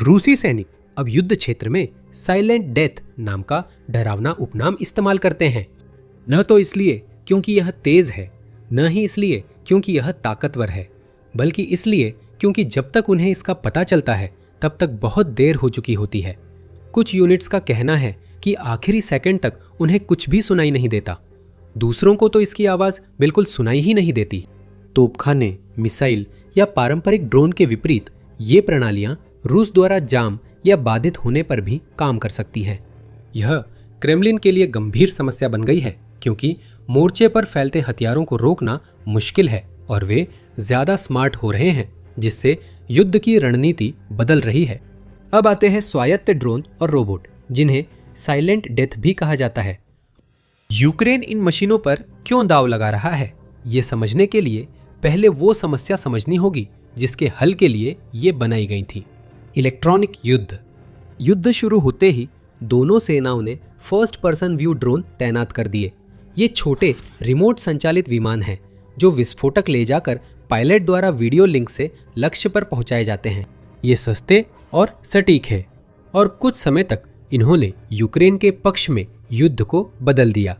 रूसी सैनिक अब युद्ध क्षेत्र में साइलेंट डेथ नाम का डरावना उपनाम इस्तेमाल करते हैं, न तो इसलिए क्योंकि यह तेज है, न ही इसलिए क्योंकि यह ताकतवर है, बल्कि इसलिए क्योंकि जब तक उन्हें इसका पता चलता है तब तक बहुत देर हो चुकी होती है। कुछ यूनिट्स का कहना है कि आखिरी सेकंड तक उन्हें कुछ भी सुनाई नहीं देता। दूसरों को तो इसकी आवाज बिल्कुल सुनाई ही नहीं देती। तोपखाने, मिसाइल या पारंपरिक ड्रोन के विपरीत ये प्रणालियां रूस द्वारा जाम या बाधित होने पर भी काम कर सकती हैं। यह क्रेमलिन के लिए गंभीर समस्या बन गई है, क्योंकि मोर्चे पर फैलते हथियारों को रोकना मुश्किल है और वे ज्यादा स्मार्ट हो रहे हैं, जिससे युद्ध की रणनीति बदल रही है। अब आते हैं स्वायत्त ड्रोन और रोबोट, जिन्हें साइलेंट डेथ भी कहा जाता है। यूक्रेन इन मशीनों पर क्यों दांव लगा रहा है, ये समझने के लिए पहले वो समस्या समझनी होगी जिसके हल के लिए ये बनाई गई थी। इलेक्ट्रॉनिक युद्ध। युद्ध शुरू होते ही दोनों सेनाओं ने फर्स्ट पर्सन व्यू ड्रोन तैनात कर दिए। ये छोटे रिमोट संचालित विमान हैं जो विस्फोटक ले जाकर पायलट द्वारा वीडियो लिंक से लक्ष्य पर पहुंचाए जाते हैं। ये सस्ते और सटीक है और कुछ समय तक इन्होंने यूक्रेन के पक्ष में युद्ध को बदल दिया।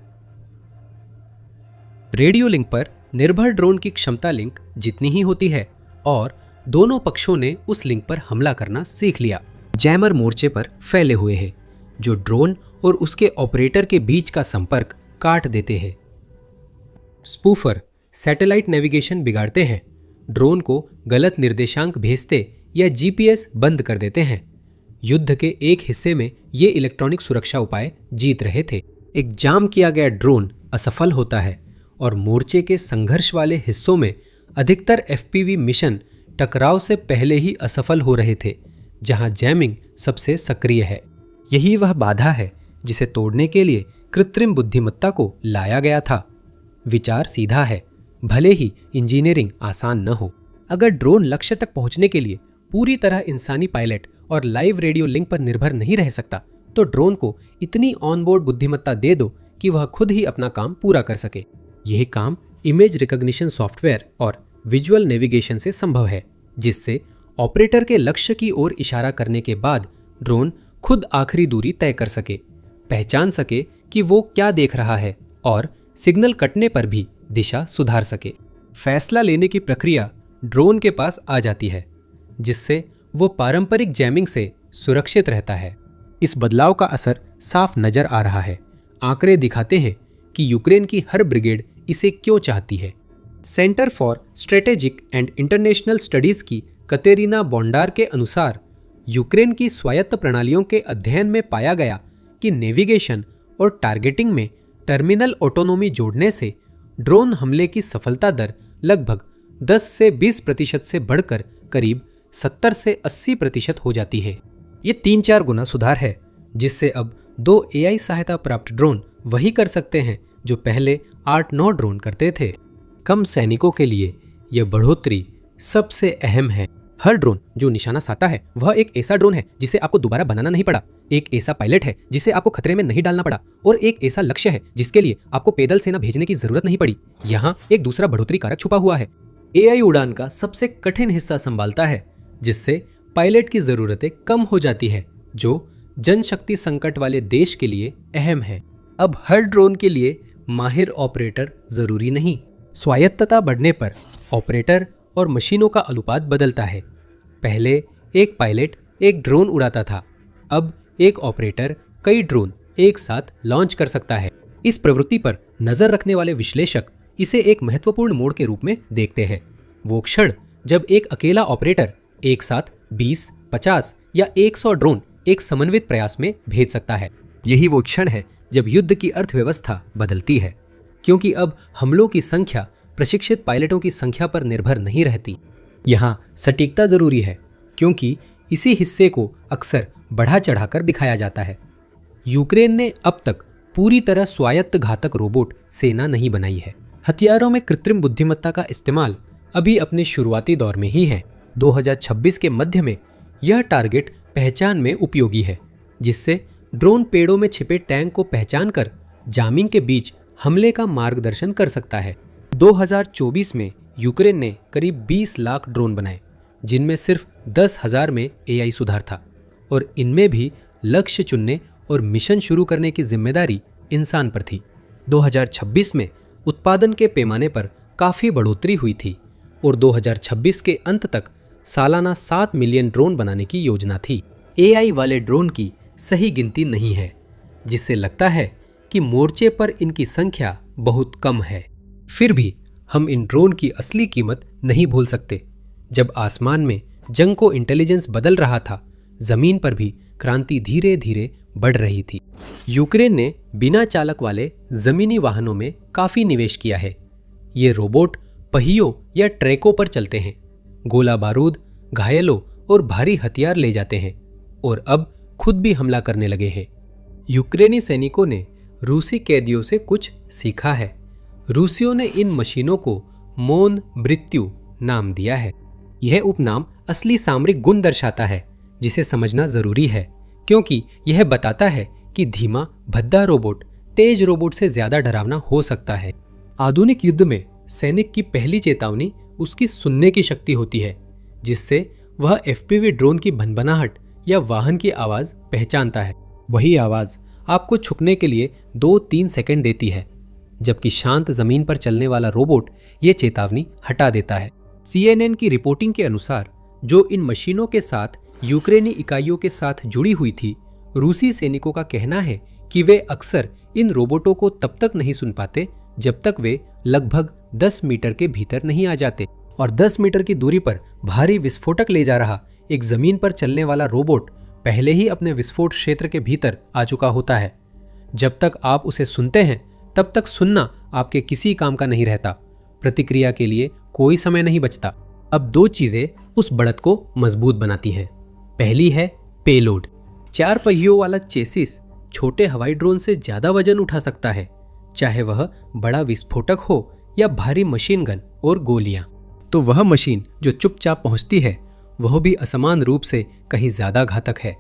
रेडियो लिंक पर निर्भर ड्रोन की क्षमता लिंक जितनी ही होती है और दोनों पक्षों ने उस लिंक पर हमला करना सीख लिया। जैमर मोर्चे पर फैले हुए हैं जो ड्रोन और उसके ऑपरेटर के बीच का संपर्क काट देते हैं। स्पूफर सैटेलाइट नेविगेशन बिगाड़ते हैं, ड्रोन को गलत निर्देशांक भेजते या जीपीएस बंद कर देते हैं। युद्ध के एक हिस्से में ये इलेक्ट्रॉनिक सुरक्षा उपाय जीत रहे थे। एक जाम किया गया ड्रोन असफल होता है और मोर्चे के संघर्ष वाले हिस्सों में अधिकतर एफपीवी मिशन टकराव से पहले ही असफल हो रहे थे, जहां जैमिंग सबसे सक्रिय है। यही वह बाधा है जिसे तोड़ने के लिए कृत्रिम बुद्धिमत्ता को लाया गया था। विचार सीधा है, भले ही इंजीनियरिंग आसान न हो। अगर ड्रोन लक्ष्य तक पहुंचने के लिए पूरी तरह इंसानी पायलट और लाइव रेडियो लिंक पर निर्भर नहीं रह सकता, तो ड्रोन को इतनी ऑनबोर्ड बुद्धिमत्ता दे दो कि वह खुद ही अपना काम पूरा कर सके। यह काम इमेज रिकॉग्निशन सॉफ्टवेयर और विजुअल नेविगेशन से संभव है, जिससे ऑपरेटर के लक्ष्य की ओर इशारा करने के बाद ड्रोन खुद आखिरी दूरी तय कर सके, पहचान सके कि वो क्या देख रहा है और सिग्नल कटने पर भी दिशा सुधार सके। फैसला लेने की प्रक्रिया ड्रोन के पास आ जाती है, जिससे वो पारंपरिक जैमिंग से सुरक्षित रहता है। इस बदलाव का असर साफ नजर आ रहा है। आंकड़े दिखाते हैं कि यूक्रेन की हर ब्रिगेड इसे क्यों चाहती है। Centre for strategic and international studies की कतेरिना बोंडार के अनुसार यूक्रेन की स्वायत्त प्रणालियों के अध्ययन में पाया गया कि नेविगेशन और टारगेटिंग में टर्मिनल ऑटोनोमी जोड़ने से ड्रोन हमले की सफलता दर लगभग 10 से 20% से बढ़कर करीब 70 से 80% हो जाती है। ये 3-4 गुना सुधार है, जिससे अब 2 AI सहायता प्राप्त ड्रोन वही कर सकते हैं जो पहले 8-9 ड्रोन करते थे। कम सैनिकों के लिए यह बढ़ोतरी सबसे अहम है। हर ड्रोन जो निशाना साधा है वह एक ऐसा ड्रोन है जिसे आपको दोबारा बनाना नहीं पड़ा, एक ऐसा पायलट है जिसे आपको खतरे में नहीं डालना पड़ा और एक ऐसा लक्ष्य है जिसके लिए आपको पैदल सेना भेजने की जरूरत नहीं पड़ी। यहाँ एक दूसरा बढ़ोतरी कारक छुपा हुआ है। AI उड़ान का सबसे कठिन हिस्सा संभालता है, जिससे पायलट की जरूरतें कम हो जाती है, जो जनशक्ति संकट वाले देश के लिए अहम है। अब हर ड्रोन के लिए माहिर ऑपरेटर जरूरी नहीं। स्वायत्तता बढ़ने पर ऑपरेटर और मशीनों का अनुपात बदलता है। पहले एक पायलट एक ड्रोन उड़ाता था, अब एक ऑपरेटर कई ड्रोन एक साथ लॉन्च कर सकता है। इस प्रवृत्ति पर नजर रखने वाले विश्लेषक इसे एक महत्वपूर्ण मोड़ के रूप में देखते हैं। वो क्षण जब एक अकेला ऑपरेटर एक साथ 20, 50 या 100 ड्रोन एक समन्वित प्रयास में भेज सकता है। यही वो क्षण है जब युद्ध की अर्थव्यवस्था बदलती है, क्योंकि अब हमलों की संख्या प्रशिक्षित पायलटों की संख्या पर निर्भर नहीं रहती। यहाँ सटीकता जरूरी है, क्योंकि इसी हिस्से को अक्सर बढ़ा चढ़ाकर दिखाया जाता है। यूक्रेन ने अब तक पूरी तरह स्वायत्त घातक रोबोट सेना नहीं बनाई है। हथियारों में कृत्रिम बुद्धिमत्ता का इस्तेमाल अभी अपने शुरुआती दौर में ही है। 2026 के मध्य में यह टारगेट पहचान में उपयोगी है, जिससे ड्रोन पेड़ों में छिपे टैंक को पहचान कर जामिंग के बीच हमले का मार्गदर्शन कर सकता है। 2024 में यूक्रेन ने करीब 20 लाख ड्रोन बनाए, जिनमें सिर्फ 10,000 में AI सुधार था। और इनमें भी लक्ष्य चुनने और मिशन शुरू करने की जिम्मेदारी इंसान पर थी। 2026 में उत्पादन के पैमाने पर काफ़ी बढ़ोतरी हुई थी और 2026 के अंत तक सालाना 7 मिलियन ड्रोन बनाने की योजना थी। AI वाले ड्रोन की सही गिनती नहीं है, जिससे लगता है कि मोर्चे पर इनकी संख्या बहुत कम है। फिर भी हम इन ड्रोन की असली कीमत नहीं भूल सकते। जब आसमान में जंग को इंटेलिजेंस बदल रहा था, जमीन पर भी क्रांति धीरे धीरे बढ़ रही थी। यूक्रेन ने बिना चालक वाले जमीनी वाहनों में काफी निवेश किया है। ये रोबोट पहियों या ट्रैकों पर चलते हैं, गोला बारूद, घायलों और भारी हथियार ले जाते हैं और अब खुद भी हमला करने लगे हैं। यूक्रेनी सैनिकों ने रूसी कैदियों से कुछ सीखा है। रूसियों ने इन मशीनों को मोन मृत्यु नाम दिया है। यह उपनाम असली सामरिक गुण दर्शाता है, जिसे समझना जरूरी है, क्योंकि यह बताता है कि धीमा भद्दा रोबोट तेज रोबोट से ज्यादा डरावना हो सकता है। आधुनिक युद्ध में सैनिक की पहली चेतावनी उसकी सुनने की शक्ति होती है, जिससे वह FPV ड्रोन की भनभनाहट या वाहन की आवाज पहचानता है। वही आवाज आपको छुपने के लिए 2-3 सेकंड देती है, जबकि शांत जमीन पर चलने वाला रोबोट ये चेतावनी हटा देता है। CNN की रिपोर्टिंग के अनुसार जो इन मशीनों के साथ यूक्रेनी इकाइयों के साथ जुड़ी हुई थी, रूसी सैनिकों का कहना है कि वे अक्सर इन रोबोटों को तब तक नहीं सुन पाते जब तक वे लगभग 10 मीटर के भीतर नहीं आ जाते, और 10 मीटर की दूरी पर भारी विस्फोटक ले जा रहा एक जमीन पर चलने वाला रोबोट पहले ही अपने विस्फोट क्षेत्र के भीतर आ चुका होता है। जब तक आप उसे सुनते हैं तब तक सुनना आपके किसी काम का नहीं रहता। प्रतिक्रिया के लिए कोई समय नहीं बचता। अब 2 चीजें उस बढ़त को मजबूत बनाती हैं। पहली है पेलोड। 4 पहियों वाला चेसिस छोटे हवाई ड्रोन से ज्यादा वजन उठा सकता है, चाहे वह बड़ा विस्फोटक हो या भारी मशीन गन और गोलियां। तो वह मशीन जो चुपचाप पहुंचती है, वह भी असमान रूप से कहीं ज्यादा घातक है।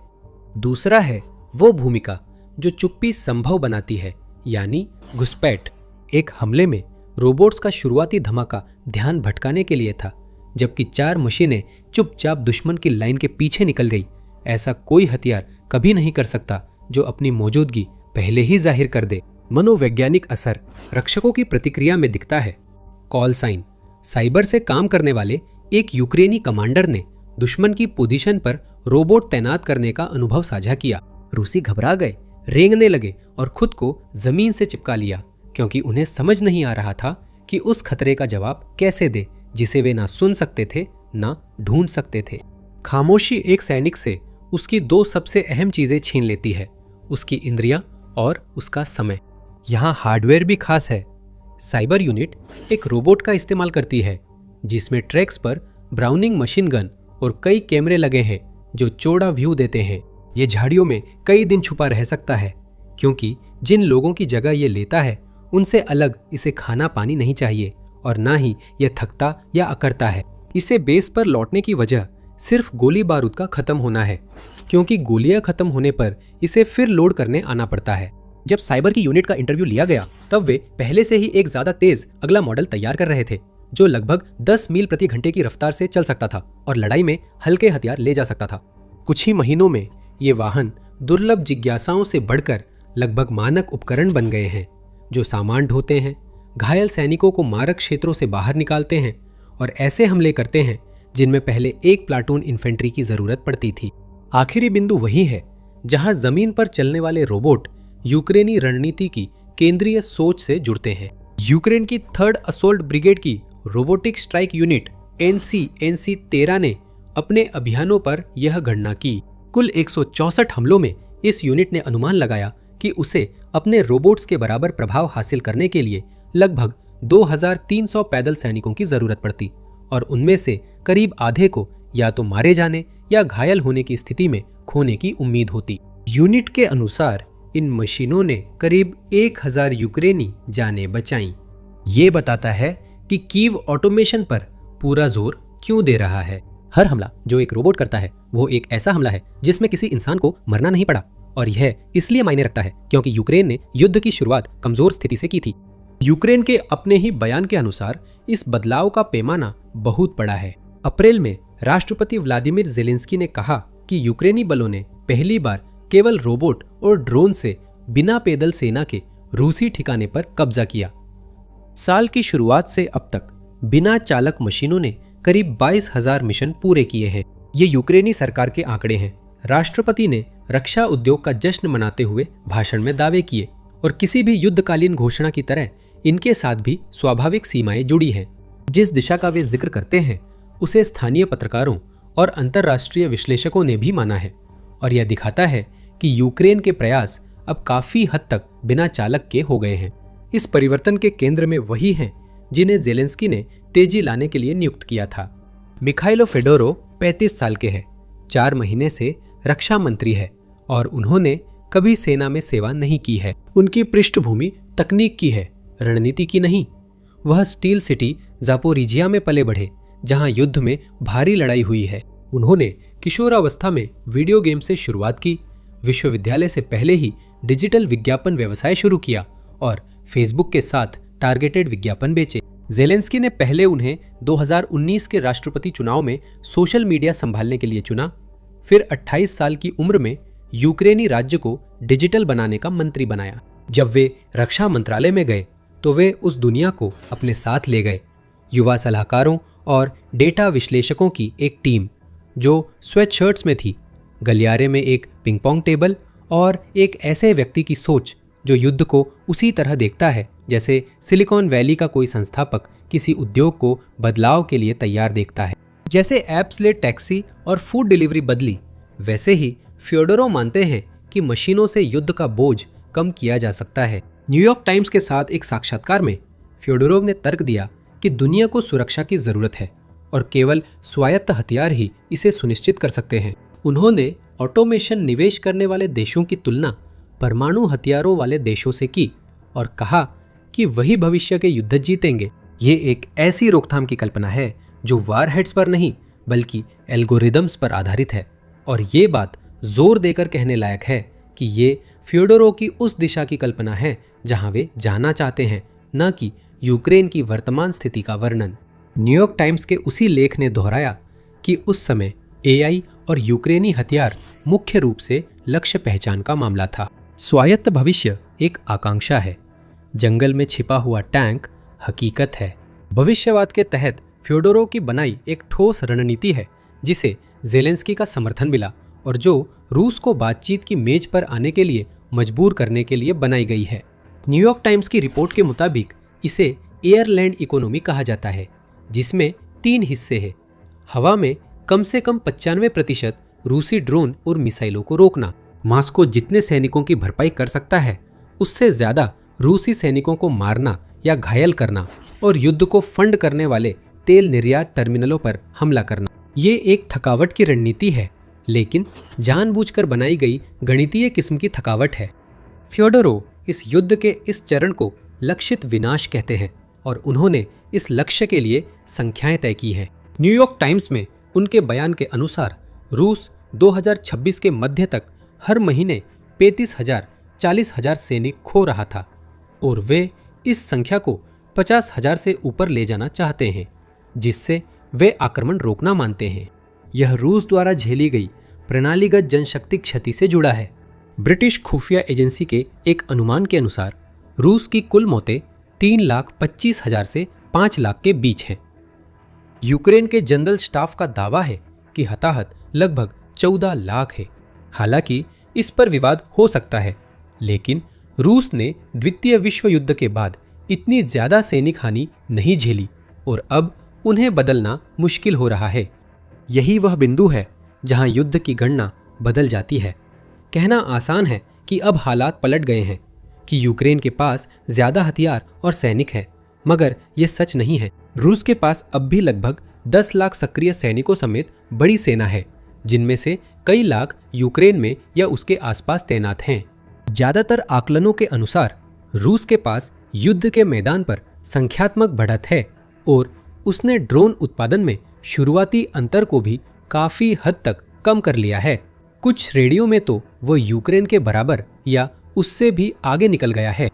दूसरा है वो भूमिका जो चुप्पी संभव बनाती है, यानी घुसपैठ। एक हमले में रोबोट्स का शुरुआती धमाका ध्यान भटकाने के लिए था, जबकि 4 मशीनें चुपचाप दुश्मन की लाइन के पीछे निकल गई। ऐसा कोई हथियार कभी नहीं कर सकता जो अपनी मौजूदगी पहले ही जाहिर कर दे। मनोवैज्ञानिक असर रक्षकों की प्रतिक्रिया में दिखता है। Call sign. साइबर से काम करने वाले एक यूक्रेनी कमांडर ने दुश्मन की पोजीशन पर रोबोट तैनात करने का अनुभव साझा किया। रूसी घबरा गए, रेंगने लगे और खुद को जमीन से चिपका लिया, क्योंकि उन्हें समझ नहीं आ रहा था कि उस खतरे का जवाब कैसे दे जिसे वे ना सुन सकते थे ना ढूंढ सकते थे। खामोशी एक सैनिक से उसकी 2 सबसे अहम चीजें छीन लेती है, उसकी इंद्रियां और उसका समय। यहाँ हार्डवेयर भी खास है। साइबर यूनिट एक रोबोट का इस्तेमाल करती है, जिसमें ट्रैक्स पर ब्राउनिंग मशीन गन और कई कैमरे लगे हैं जो चौड़ा व्यू देते हैं। ये झाड़ियों में कई दिन छुपा रह सकता है, क्योंकि जिन लोगों की जगह ये लेता है उनसे अलग इसे खाना पानी नहीं चाहिए और ना ही यह थकता या अकड़ता है। इसे बेस पर लौटने की वजह सिर्फ गोली बारूद का खत्म होना है, क्योंकि गोलियां खत्म होने पर इसे फिर लोड करने आना पड़ता है। जब साइबर की यूनिट का इंटरव्यू लिया गया, तब वे पहले से ही एक ज्यादा तेज अगला मॉडल तैयार कर रहे थे, जो लगभग 10 मील प्रति घंटे की रफ्तार से चल सकता था और लड़ाई में हल्के हथियार ले जा सकता था। कुछ ही महीनों में ये वाहन दुर्लभ जिज्ञासाओं से बढ़कर लगभग मानक उपकरण बन गए हैं, जो सामान ढोते हैं, घायल सैनिकों को मारक क्षेत्रों से बाहर निकालते हैं और ऐसे हमले करते हैं जिनमें पहले एक प्लाटून इन्फेंट्री की जरूरत पड़ती थी। आखिरी बिंदु वही है जहां जमीन पर चलने वाले रोबोट यूक्रेनी रणनीति की केंद्रीय सोच से जुड़ते हैं। यूक्रेन की 3rd असोल्ट ब्रिगेड की रोबोटिक स्ट्राइक यूनिट NC-13 ने अपने अभियानों पर यह गणना की। कुल 164 हमलों में इस यूनिट ने अनुमान लगाया कि उसे अपने रोबोट्स के बराबर प्रभाव हासिल करने के लिए लगभग 2300 पैदल सैनिकों की जरूरत पड़ती, और उनमें से करीब आधे को या तो मारे जाने या घायल होने की स्थिति में खोने की उम्मीद होती। यूनिट के अनुसार इन मशीनों ने करीब 1000 यूक्रेनी जानें बचाईं। ये बताता है कि कीव ऑटोमेशन पर पूरा जोर क्यों दे रहा है। हर हमला जो एक रोबोट करता है वो एक ऐसा हमला है जिसमें किसी इंसान को मरना नहीं पड़ा, और यह इसलिए मायने रखता है क्योंकि यूक्रेन ने युद्ध की शुरुआत कमजोर स्थिति से की थी। यूक्रेन के अपने ही बयान के अनुसार इस बदलाव का पैमाना बहुत बड़ा है। अप्रैल में राष्ट्रपति व्लादिमीर ज़ेलेंस्की ने कहा कि यूक्रेनी बलों ने पहली बार केवल रोबोट और ड्रोन से बिना पैदल सेना के रूसी ठिकाने पर कब्जा किया। साल की शुरुआत से अब तक बिना चालक मशीनों ने करीब 22,000 मिशन पूरे किए हैं। ये यूक्रेनी सरकार के आंकड़े हैं। राष्ट्रपति ने रक्षा उद्योग का जश्न मनाते हुए भाषण में दावे किए और किसी भी युद्धकालीन घोषणा की तरह इनके साथ भी स्वाभाविक सीमाएं जुड़ी हैं। जिस दिशा का वे जिक्र करते हैं उसे स्थानीय पत्रकारों और अंतर्राष्ट्रीय विश्लेषकों ने भी माना है और यह दिखाता है कि यूक्रेन के प्रयास अब काफी हद तक बिना चालक के हो गए हैं। इस परिवर्तन के केंद्र में वही हैं जिन्हें ज़ेलेंस्की ने तेजी लाने के लिए नियुक्त किया था। मिखाइलो फेडोरोव 35 साल के हैं, 4 महीने से रक्षा मंत्री है और उन्होंने कभी सेना में सेवा नहीं की है। उनकी पृष्ठभूमि तकनीक की है, रणनीति की नहीं। वह स्टील सिटी ज़ापोरिजिया में पले बढ़े जहां युद्ध में भारी लड़ाई हुई है। उन्होंने किशोरावस्था में वीडियो गेम से शुरुआत की, विश्वविद्यालय से पहले ही डिजिटल विज्ञापन व्यवसाय शुरू किया और फेसबुक के साथ टारगेटेड विज्ञापन बेचे। ज़ेलेंस्की ने पहले उन्हें 2019 के राष्ट्रपति चुनाव में सोशल मीडिया संभालने के लिए चुना। फिर 28 साल की उम्र में यूक्रेनी राज्य को डिजिटल बनाने का मंत्री बनाया। जब वे रक्षा मंत्रालय में गए तो वे उस दुनिया को अपने साथ ले गए। युवा सलाहकारों और डेटा विश्लेषकों की एक टीम जो स्वेट शर्ट्स में थी, गलियारे में एक पिंग पोंग टेबल और एक ऐसे व्यक्ति की सोच जो युद्ध को उसी तरह देखता है जैसे सिलिकॉन वैली का कोई संस्थापक किसी उद्योग को बदलाव के लिए तैयार देखता है। जैसे ऐप्स ले टैक्सी और फूड डिलीवरी बदली, वैसे ही फ्योडोरोव मानते हैं कि मशीनों से युद्ध का बोझ कम किया जा सकता है। न्यूयॉर्क टाइम्स के साथ एक साक्षात्कार में फ्योडोरोव ने तर्क दिया कि दुनिया को सुरक्षा की जरूरत है और केवल स्वायत्त हथियार ही इसे सुनिश्चित कर सकते हैं। उन्होंने ऑटोमेशन निवेश करने वाले देशों की तुलना परमाणु हथियारों वाले देशों से की और कहा कि वही भविष्य के युद्ध जीतेंगे। ये एक ऐसी रोकथाम की कल्पना है जो वारहेड्स पर नहीं बल्कि एल्गोरिदम्स पर आधारित है और ये बात जोर देकर कहने लायक है कि ये फ्योडोरोव की उस दिशा की कल्पना है जहां वे जाना चाहते हैं, न कि यूक्रेन की वर्तमान स्थिति का वर्णन। न्यूयॉर्क टाइम्स के उसी लेख ने दोहराया कि उस समय एआई और यूक्रेनी हथियार मुख्य रूप से लक्ष्य पहचान का मामला था। स्वायत्त भविष्य एक आकांक्षा है, जंगल में छिपा हुआ टैंक हकीकत है। भविष्यवाद के तहत फ्योडोरोव की बनाई एक ठोस रणनीति है जिसे ज़ेलेंस्की का समर्थन मिला और जो रूस को बातचीत की मेज पर आने के लिए मजबूर करने के लिए बनाई गई है। न्यूयॉर्क टाइम्स की रिपोर्ट के मुताबिक इसे एयरलैंड इकोनॉमी कहा जाता है, जिसमें 3 हिस्से हैं। हवा में कम से कम 95% रूसी ड्रोन और मिसाइलों को रोकना, मॉस्को जितने सैनिकों की भरपाई कर सकता है उससे ज्यादा रूसी सैनिकों को मारना या घायल करना और युद्ध को फंड करने वाले तेल निर्यात टर्मिनलों पर हमला करना। ये एक थकावट की रणनीति है, लेकिन जानबूझकर बनाई गई गणितीय किस्म की थकावट है। फ्योडोरोव इस युद्ध के इस चरण को लक्षित विनाश कहते हैं और उन्होंने इस लक्ष्य के लिए संख्याएं तय की हैं। न्यूयॉर्क टाइम्स में उनके बयान के अनुसार रूस 2026 के मध्य तक हर महीने 35,000 40,000 सैनिक खो रहा था और वे इस संख्या को 50,000 से ऊपर ले जाना चाहते हैं, जिससे वे आक्रमण रोकना मानते हैं। यह रूस द्वारा झेली गई प्रणालीगत जनशक्ति क्षति से जुड़ा है। ब्रिटिश खुफिया एजेंसी के एक अनुमान के अनुसार रूस की कुल मौतें 3,25,000 से 5 लाख के बीच हैं। यूक्रेन के जनरल स्टाफ का दावा है कि हताहत लगभग 14 लाख है। हालांकि इस पर विवाद हो सकता है, लेकिन रूस ने द्वितीय विश्व युद्ध के बाद इतनी ज्यादा सैनिक हानि नहीं झेली और अब उन्हें बदलना मुश्किल हो रहा है। यही वह बिंदु है जहां युद्ध की गणना बदल जाती है। कहना आसान है कि अब हालात पलट गए हैं कि यूक्रेन के पास ज्यादा हथियार और सैनिक हैं, मगर यह सच नहीं है। रूस के पास अब भी लगभग 10 लाख सक्रिय सैनिकों समेत बड़ी सेना है, जिनमें से कई लाख यूक्रेन में या उसके आसपास तैनात हैं। ज्यादातर आकलनों के अनुसार रूस के पास युद्ध के मैदान पर संख्यात्मक बढ़त है और उसने ड्रोन उत्पादन में शुरुआती अंतर को भी काफी हद तक कम कर लिया है। कुछ श्रेणियों में तो वो यूक्रेन के बराबर या उससे भी आगे निकल गया है।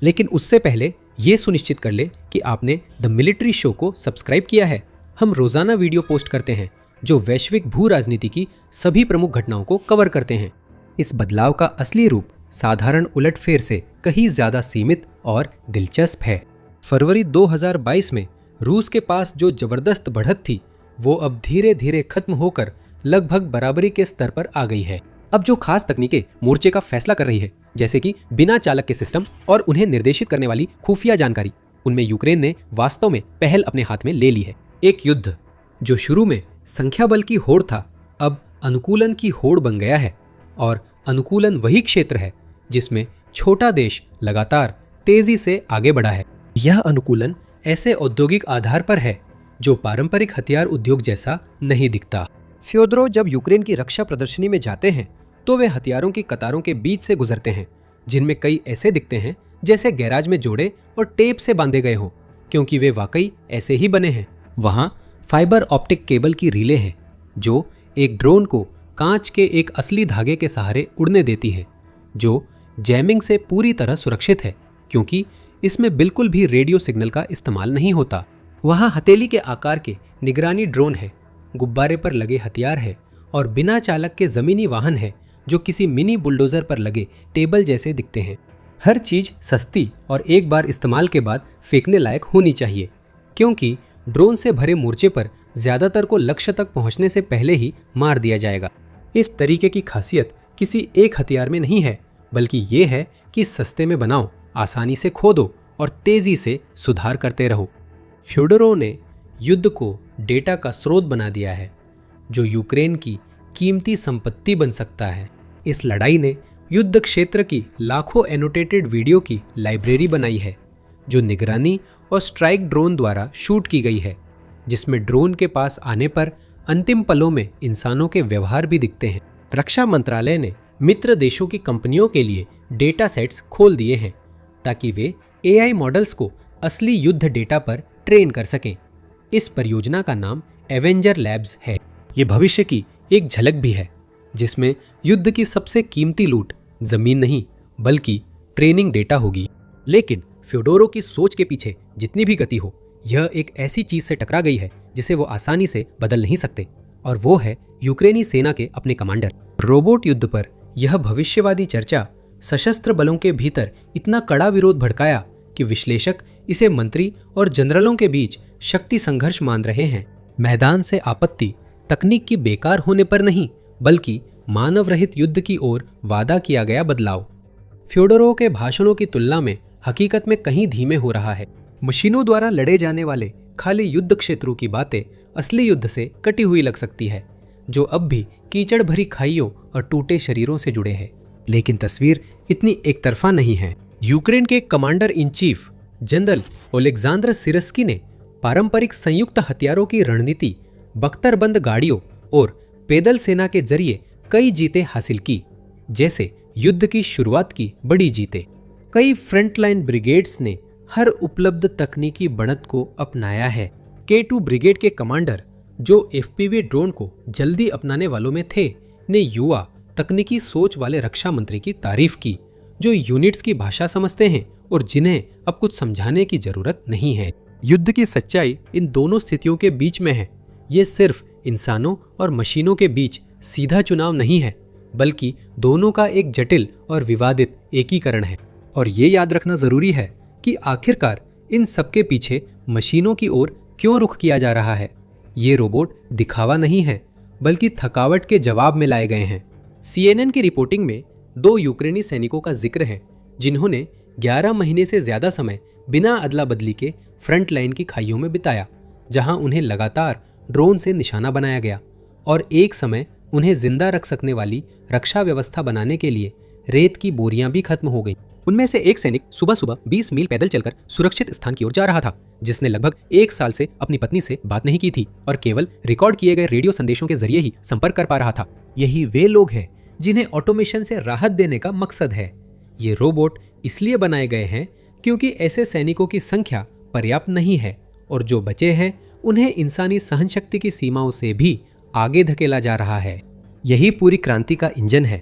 लेकिन उससे पहले ये सुनिश्चित कर ले कि आपने द मिलिट्री शो को सब्सक्राइब किया है। हम रोजाना वीडियो पोस्ट करते हैं जो वैश्विक भू राजनीति की सभी प्रमुख घटनाओं को कवर करते हैं। इस बदलाव का असली रूप साधारण उलटफेर से कहीं ज्यादा सीमित और दिलचस्प है। फरवरी 2022 में रूस के पास जो जबरदस्त बढ़त थी वो अब धीरे धीरे खत्म होकर लगभग बराबरी के स्तर पर आ गई है। अब जो खास तकनीकें मोर्चे का फैसला कर रही है, जैसे कि बिना चालक के सिस्टम और उन्हें निर्देशित करने वाली खुफिया जानकारी, उनमें यूक्रेन ने वास्तव में पहल अपने हाथ में ले ली है। एक युद्ध जो शुरू में संख्या बल की होड़ था, अब अनुकूलन की होड़ बन गया है। और अनुकूलन वही क्षेत्र है जिसमें छोटा देश लगातार तेजी से आगे बढ़ा है। यह अनुकूलन ऐसे औद्योगिक आधार पर है जो पारंपरिक हथियार उद्योग जैसा नहीं दिखता। फ्योदोरोव जब यूक्रेन की रक्षा प्रदर्शनी में जाते हैं तो वे हथियारों की कतारों के बीच से गुजरते हैं, जिनमें कई ऐसे दिखते हैं जैसे गैराज में जोड़े और टेप से बांधे गए हों, क्योंकि वे वाकई ऐसे ही बने हैं। वहां फाइबर ऑप्टिक केबल की रीलें हैं जो एक ड्रोन को कांच के एक असली धागे के सहारे उड़ने देती है, जो जैमिंग से पूरी तरह सुरक्षित है क्योंकि इसमें बिल्कुल भी रेडियो सिग्नल का इस्तेमाल नहीं होता। वहां हथेली के आकार के निगरानी ड्रोन है, गुब्बारे पर लगे हथियार है और बिना चालक के जमीनी वाहन है जो किसी मिनी बुलडोजर पर लगे टेबल जैसे दिखते हैं। हर चीज सस्ती और एक बार इस्तेमाल के बाद फेंकने लायक होनी चाहिए, क्योंकि ड्रोन से भरे मोर्चे पर ज्यादातर को लक्ष्य तक पहुंचने से पहले ही मार दिया जाएगा। इस तरीके की खासियत किसी एक हथियार में नहीं है, बल्कि ये है कि सस्ते में बनाओ, आसानी से खोदो और तेजी से सुधार करते रहो। फ्योदोरोव ने युद्ध को डेटा का स्रोत बना दिया है जो यूक्रेन की कीमती संपत्ति बन सकता है। इस लड़ाई ने युद्ध क्षेत्र की लाखों एनोटेटेड वीडियो की लाइब्रेरी बनाई है जो निगरानी और स्ट्राइक ड्रोन द्वारा शूट की गई है, जिसमें ड्रोन के पास आने पर अंतिम पलों में इंसानों के व्यवहार भी दिखते हैं। रक्षा मंत्रालय ने मित्र देशों की कंपनियों के लिए डेटा सेट्स खोल दिए हैं ताकि वे AI मॉडल्स को असली युद्ध डेटा पर ट्रेन कर सकें। इस परियोजना का नाम एवेंजर लैब्स है। ये भविष्य की एक झलक भी है जिसमें युद्ध की सबसे कीमती लूट जमीन नहीं बल्कि ट्रेनिंग डेटा होगी। लेकिन फ्योदोरोव की सोच के पीछे जितनी भी गति हो, यह एक ऐसी चीज से टकरा गई है जिसे वो आसानी से बदल नहीं सकते, और वो है यूक्रेनी सेना के अपने कमांडर। रोबोट युद्ध पर यह भविष्यवादी चर्चा सशस्त्र बलों के भीतर इतना कड़ा विरोध भड़काया कि विश्लेषक इसे मंत्री और जनरलों के बीच शक्ति संघर्ष मान रहे हैं। मैदान से आपत्ति तकनीक की बेकार होने पर नहीं, बल्कि मानव रहित युद्ध की ओर वादा किया गया बदलाव। फ्योदोरोव के भाषणों की तुलना में हकीकत में कहीं धीमे हो रहा है। मशीनों द्वारा लड़े जाने वाले खाली युद्ध क्षेत्रों की बातें असली युद्ध से कटी हुई लग सकती है, जो अब भी कीचड़ भरी खाइयों और टूटे शरीरों से जुड़े हैं। लेकिन तस्वीर इतनी एक तरफा नहीं है। यूक्रेन के कमांडर इन चीफ जनरल ओलेक्जेंडर सिरस्की ने पारंपरिक संयुक्त हथियारों की रणनीति, बख्तरबंद गाड़ियों और पैदल सेना के जरिए कई जीतें हासिल की, जैसे युद्ध की शुरुआत की बड़ी जीतें। कई फ्रंटलाइन ब्रिगेड्स ने हर उपलब्ध तकनीकी बढ़त को अपनाया है। K2 ब्रिगेड के कमांडर, जो FPV ड्रोन को जल्दी अपनाने वालों में थे, ने युवा तकनीकी सोच वाले रक्षा मंत्री की तारीफ की, जो यूनिट्स की भाषा समझते हैं और जिन्हें अब कुछ समझाने की जरूरत नहीं है। युद्ध की सच्चाई इन दोनों स्थितियों के बीच में है। ये सिर्फ इंसानों और मशीनों के बीच सीधा चुनाव नहीं है, बल्कि दोनों का एक जटिल और विवादित एकीकरण है। और ये याद रखना जरूरी है कि आखिरकार इन सबके पीछे मशीनों की ओर क्यों रुख किया जा रहा है। ये रोबोट दिखावा नहीं है, बल्कि थकावट के जवाब में लाए गए हैं। CNN की रिपोर्टिंग में 2 यूक्रेनी सैनिकों का जिक्र है जिन्होंने 11 महीने से ज्यादा समय बिना अदला बदली के फ्रंट लाइन की खाइयों में बिताया, जहां उन्हें लगातार ड्रोन से निशाना बनाया गया और एक समय उन्हें जिंदा रख सकने वाली रक्षा व्यवस्था बनाने के लिए रेत की बोरियां भी खत्म हो गईं। उनमें से एक सैनिक सुबह सुबह 20 मील पैदल चलकर सुरक्षित स्थान की ओर जा रहा था, जिसने लगभग 1 साल से अपनी पत्नी से बात नहीं की थी और केवल रिकॉर्ड किए गए रेडियो संदेशों के जरिए ही संपर्क कर पा रहा था। यही वे लोग हैं जिन्हें ऑटोमेशन से राहत देने का मकसद है। ये रोबोट इसलिए बनाए गए हैं क्योंकि ऐसे सैनिकों की संख्या पर्याप्त नहीं है और जो बचे हैं उन्हें इंसानी सहनशक्ति की सीमाओं से भी आगे धकेला जा रहा है। यही पूरी क्रांति का इंजन है।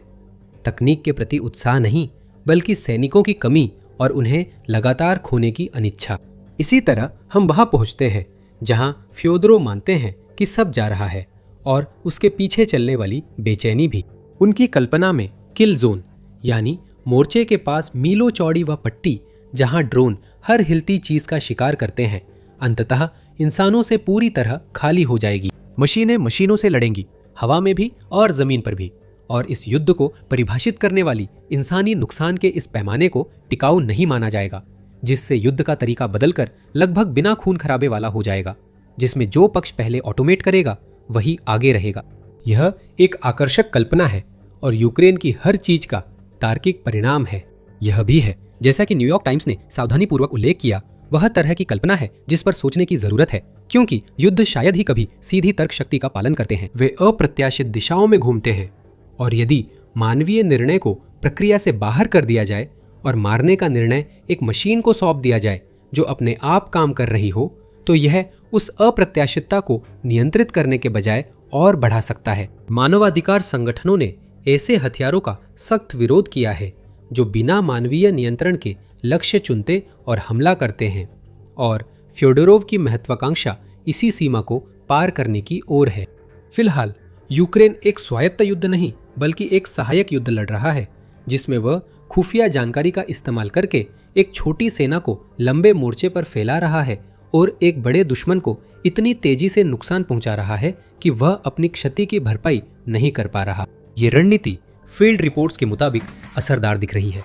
तकनीक के प्रति उत्साह नहीं, बल्कि सैनिकों की कमी और उन्हें लगातार खोने की अनिच्छा। इसी तरह हम वहां पहुंचते हैं जहां फ्योदोरोव मानते हैं कि सब जा रहा है और उसके पीछे चलने वाली बेचैनी भी। उनकी कल्पना में किल जोन यानी मोर्चे के पास मीलों चौड़ी वह पट्टी जहां ड्रोन हर हिलती चीज का शिकार करते हैं अंततः इंसानों से पूरी तरह खाली हो जाएगी। मशीनें मशीनों से लड़ेंगी, हवा में भी और जमीन पर भी, और इस युद्ध को परिभाषित करने वाली इंसानी नुकसान के इस पैमाने को टिकाऊ नहीं माना जाएगा, जिससे युद्ध का तरीका बदलकर लगभग बिना खून खराबे वाला हो जाएगा, जिसमें जो पक्ष पहले ऑटोमेट करेगा वही आगे रहेगा। यह एक आकर्षक कल्पना है और यूक्रेन की हर चीज का तार्किक परिणाम है। यह भी है, जैसा कि न्यूयॉर्क टाइम्स ने सावधानीपूर्वक उल्लेख किया, वह तरह की कल्पना है जिस पर सोचने की जरूरत है, क्योंकि युद्ध शायद ही कभी सीधी तर्क शक्ति का पालन करते हैं। वे अप्रत्याशित दिशाओं में घूमते हैं, और यदि मानवीय निर्णय को प्रक्रिया से बाहर कर दिया जाए और मारने का निर्णय एक मशीन को सौंप दिया जाए जो अपने आप काम कर रही हो, तो यह उस अप्रत्याशितता को नियंत्रित करने के बजाय और बढ़ा सकता है। मानवाधिकार संगठनों ने ऐसे हथियारों का सख्त विरोध किया है जो बिना मानवीय नियंत्रण के लक्ष्य चुनते और हमला करते हैं, और फ्योडोरोव की महत्वाकांक्षा इसी सीमा को पार करने की ओर है। फिलहाल यूक्रेन एक स्वायत्त युद्ध नहीं बल्कि एक सहायक युद्ध लड़ रहा है, जिसमें वह खुफिया जानकारी का इस्तेमाल करके एक छोटी सेना को लंबे मोर्चे पर फैला रहा है और एक बड़े दुश्मन को इतनी तेजी से नुकसान पहुंचा रहा है कि वह अपनी क्षति की भरपाई नहीं कर पा रहा। ये रणनीति फील्ड रिपोर्ट्स के मुताबिक असरदार दिख रही है,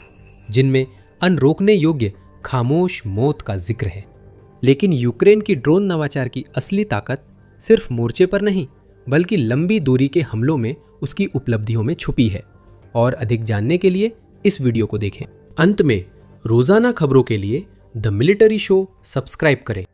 जिनमें अनरोकने योग्य खामोश मौत का जिक्र है। लेकिन यूक्रेन की ड्रोन नवाचार की असली ताकत सिर्फ मोर्चे पर नहीं बल्कि लंबी दूरी के हमलों में उसकी उपलब्धियों में छुपी है। और अधिक जानने के लिए इस वीडियो को देखें। अंत में रोजाना खबरों के लिए द मिलिट्री शो सब्सक्राइब करें।